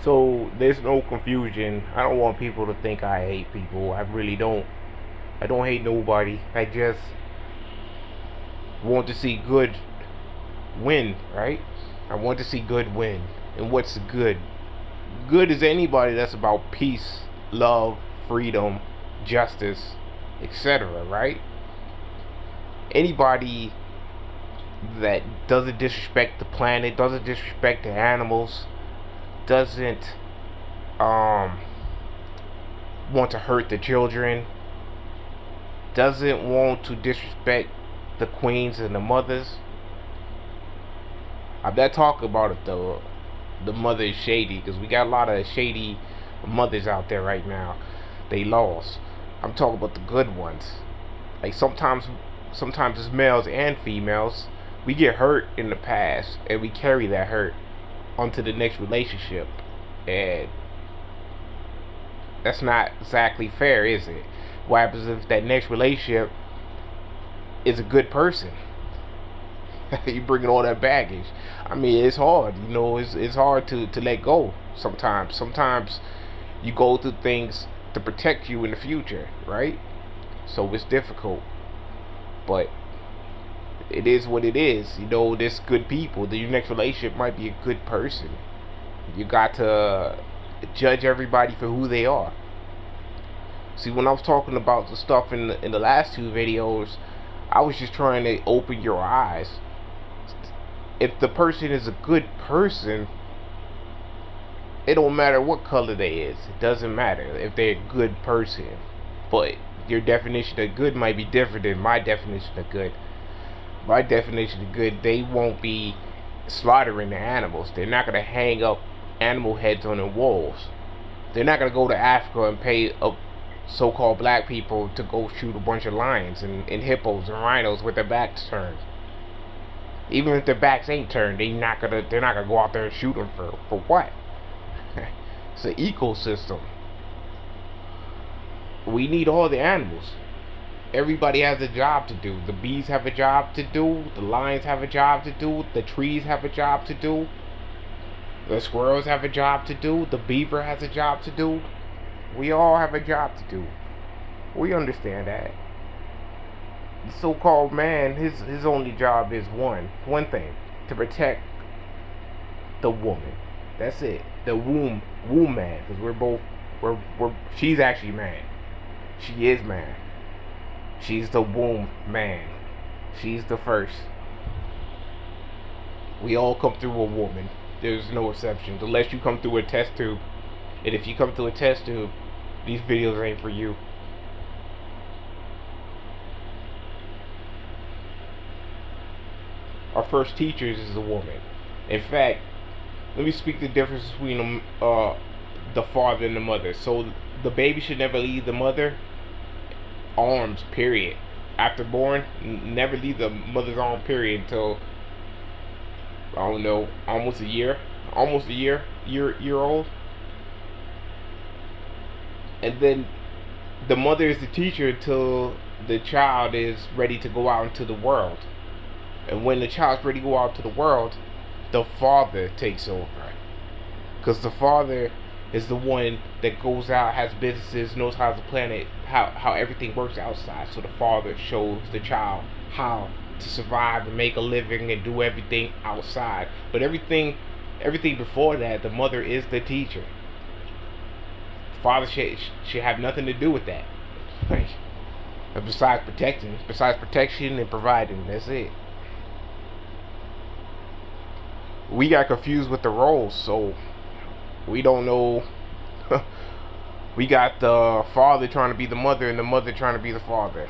So there's no confusion. I don't want people to think I hate people. I really don't. I don't hate nobody. I just want to see good win, right? I want to see good win. And what's good? Good is anybody that's about peace, love, freedom, justice, etc., right? Anybody that doesn't disrespect the planet, doesn't disrespect the animals, doesn't want to hurt the children, doesn't want to disrespect the queens and the mothers. I'm not talking about it though. The mother is shady, because we got a lot of shady mothers out there right now. They lost. I'm talking about the good ones. Like sometimes as males and females, we get hurt in the past and we carry that hurt onto the next relationship, and that's not exactly fair, is it? What happens if that next relationship is a good person? You bringing all that baggage. I mean, it's hard. It's hard to let go sometimes. Sometimes you go through things to protect you in the future, right? So it's difficult, but it is what it is. There's good people. Your next relationship might be a good person. You got to judge everybody for who they are. See, when I was talking about the stuff in the last two videos, I was just trying to open your eyes. If the person is a good person, it don't matter what color they is. It doesn't matter if they're a good person. But your definition of good might be different than my definition of good. My definition of good, they won't be slaughtering the animals. They're not going to hang up animal heads on the walls. They're not going to go to Africa and pay up so-called black people to go shoot a bunch of lions and hippos and rhinos with their backs turned. Even if their backs ain't turned, they're not gonna go out there and shoot them for what? It's an ecosystem. We need all the animals. Everybody has a job to do. The bees have a job to do. The lions have a job to do. The trees have a job to do. The squirrels have a job to do. The beaver has a job to do. We all have a job to do. We understand that. The so-called man, his only job is one thing: to protect the woman. That's it. The womb man, because she's actually man. She is man. She's the womb man. She's the first. We all come through a woman. There's no exceptions, unless you come through a test tube. And if you come through a test tube, these videos ain't for you. Our first teachers is a woman. In fact, let me speak the difference between the father and the mother. So the baby should never leave the mother arms, period. After born, never leave the mother's arm, period, until, I don't know, almost a year old. And then the mother is the teacher until the child is ready to go out into the world. And when the child's ready to go out to the world, the father takes over. Because the father is the one that goes out, has businesses, knows how to plan it, how everything works outside. So the father shows the child how to survive and make a living and do everything outside. But everything before that, the mother is the teacher. The father should have nothing to do with that. Besides protection and providing, that's it. We got confused with the roles, so we don't know. We got the father trying to be the mother and the mother trying to be the father.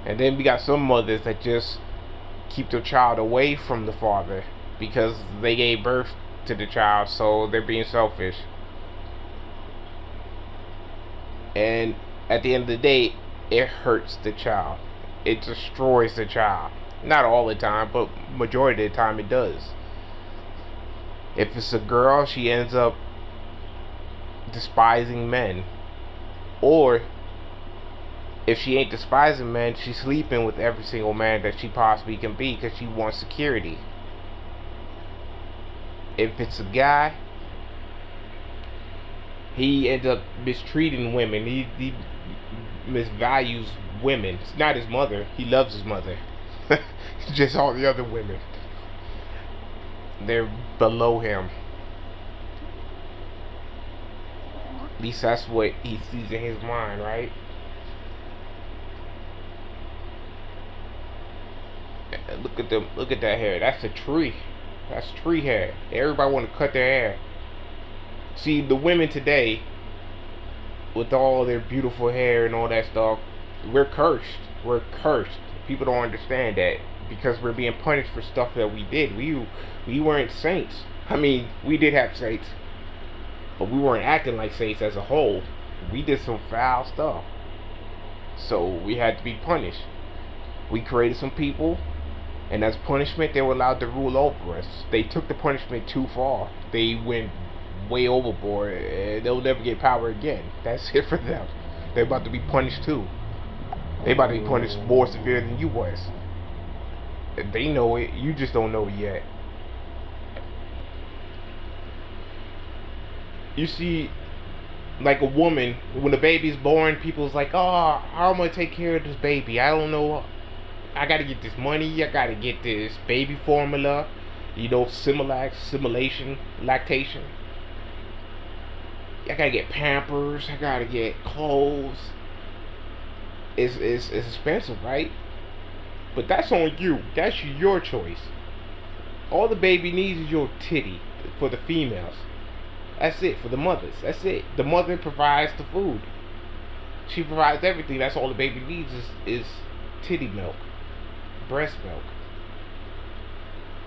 And then we got some mothers that just keep their child away from the father because they gave birth to the child, so they're being selfish. And at the end of the day, it hurts the child. It destroys the child. Not all the time, but majority of the time it does. If it's a girl, she ends up despising men. Or if she ain't despising men, she's sleeping with every single man that she possibly can be because she wants security. If it's a guy, He ends up mistreating women. He misvalues women. It's not his mother. He loves his mother. Just all the other women, they're below him. At least that's what he sees in his mind, right? Look at them. Look at that hair. That's a tree. That's tree hair. Everybody want to cut their hair. See, the women today, with all their beautiful hair and all that stuff, we're cursed. We're cursed. People don't understand that because we're being punished for stuff that we did. We weren't saints. I mean, we did have saints, but we weren't acting like saints as a whole. We did some foul stuff, so we had to be punished. We created some people, and as punishment, they were allowed to rule over us. They took the punishment too far. They went way overboard, and they'll never get power again. That's it for them. They're about to be punished too. They about to be punished more severe than you was. They know it. You just don't know it yet. You see, like a woman, when the baby's born, people's like, "Oh, how am I gonna take care of this baby? I don't know. I gotta get this money. I gotta get this baby formula. You know, Similac, simulation, lactation. I gotta get Pampers. I gotta get clothes. It's expensive, right? But that's on you. That's your choice. All the baby needs is your titty for the females. That's it for the mothers. That's it. The mother provides the food. She provides everything. That's all the baby needs is titty milk, breast milk.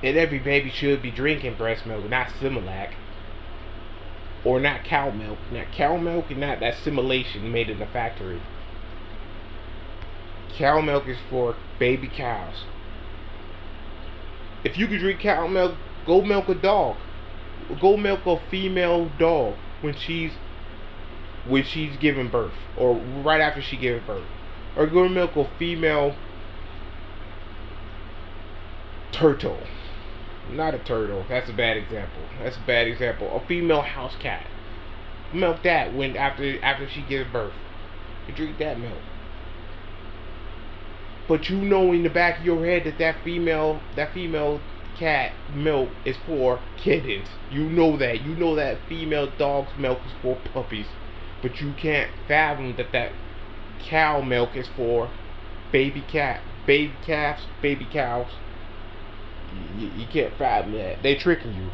And every baby should be drinking breast milk, not Similac. Or not cow milk. Not cow milk and not that simulation made in the factory. Cow milk is for baby cows. If you can drink cow milk, go milk a dog. Go milk a female dog when she's giving birth, or right after she gives birth, or go milk a female turtle. Not a turtle. That's a bad example. That's a bad example. A female house cat. Milk that when after she gives birth. You drink that milk. But you know in the back of your head that female cat milk is for kittens. You know that. You know that female dog's milk is for puppies. But you can't fathom that cow milk is for baby calves, baby cows. You can't fathom that. They tricking you.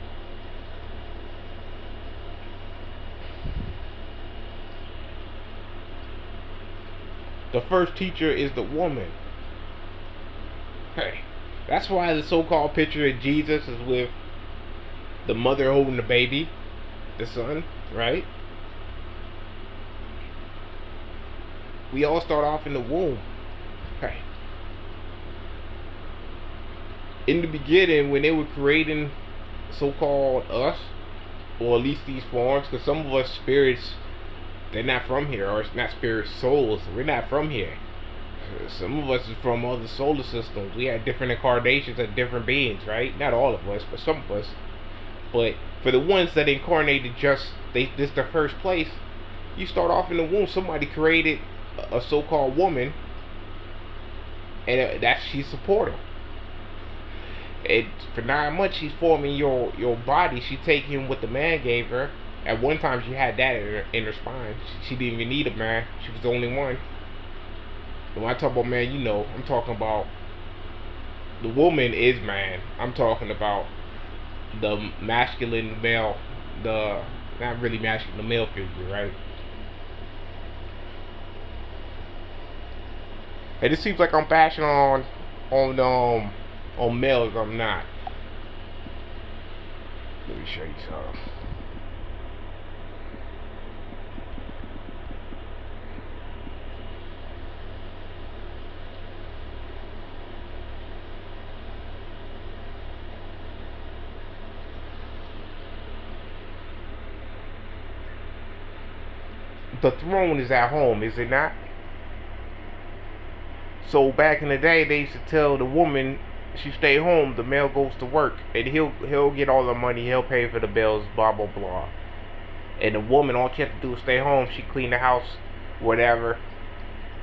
The first teacher is the woman. Hey, that's why the so-called picture of Jesus is with the mother holding the baby, the son, right? We all start off in the womb. Hey. In the beginning, when they were creating so-called us, or at least these forms, because some of us spirits, they're not from here, or it's not spirit souls. We're not from here. Some of us is from other solar systems. We had different incarnations of different beings, right? Not all of us, but some of us. But for the ones that incarnated this the first place, you start off in the womb. Somebody created a so-called woman, and she's supportive. And for 9 months, she's forming your body. She's taking what the man gave her. At one time, she had that in her spine. She didn't even need a man. She was the only one. When I talk about man, you know, I'm talking about the woman is man. I'm talking about the masculine male, the not really masculine, the male figure, right? And it seems like I'm bashing on males. I'm not. Let me show you something. The throne is at home, is it not? So back in the day, they used to tell the woman she stay home, the male goes to work, and he'll get all the money, he'll pay for the bills, blah blah blah. And the woman, all she had to do was stay home. She cleaned the house, whatever,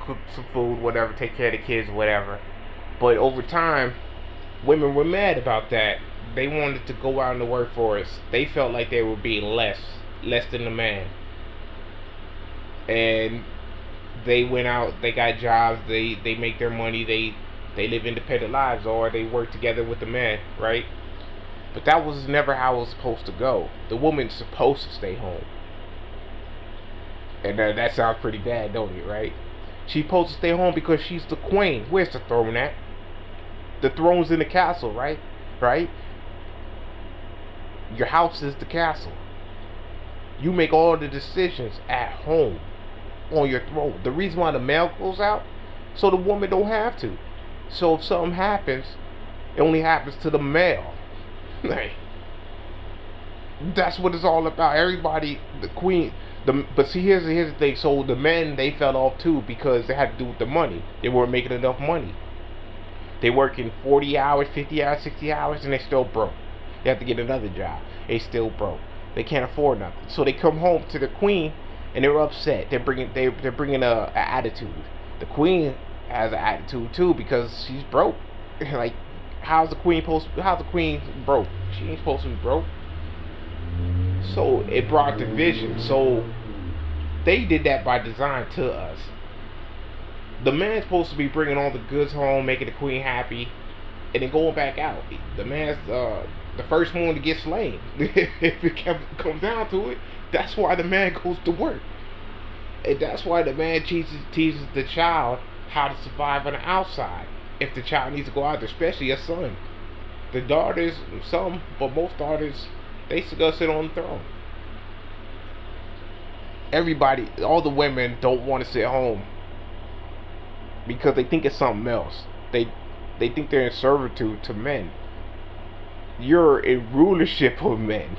cook some food, whatever, take care of the kids, whatever. But over time, women were mad about that. They wanted to go out in the workforce. They felt like they were being less than the man. And they went out, they got jobs, they make their money, they live independent lives, or they work together with the man, right? But that was never how it was supposed to go. The woman's supposed to stay home. And that sounds pretty bad, don't it, right? She's supposed to stay home because she's the queen. Where's the throne at? The throne's in the castle, right? Right? Your house is the castle. You make all the decisions at home on your throne. The reason why the male goes out, so the woman don't have to. So if something happens, it only happens to the male. That's what it's all about. Everybody, the queen. But see, here's the thing. So the men, they fell off too because they had to do with the money. They weren't making enough money. They working 40 hours, 50 hours, 60 hours, and they still broke. They have to get another job. They still broke. They can't afford nothing. So they come home to the queen, and they're upset. They're bringing a attitude. The queen has an attitude too because she's broke. Like, how's the queen broke? She ain't supposed to be broke. So it brought division. So they did that by design to us. The man's supposed to be bringing all the goods home, making the queen happy, and then going back out. The man's the first one to get slain. If it comes down to it, that's why the man goes to work. And that's why the man teaches the child how to survive on the outside. If the child needs to go out there, especially a son. The daughters, some, but most daughters, they still sit on the throne. Everybody, all the women don't want to sit home because they think it's something else. They think they're in servitude to men. You're in rulership of men.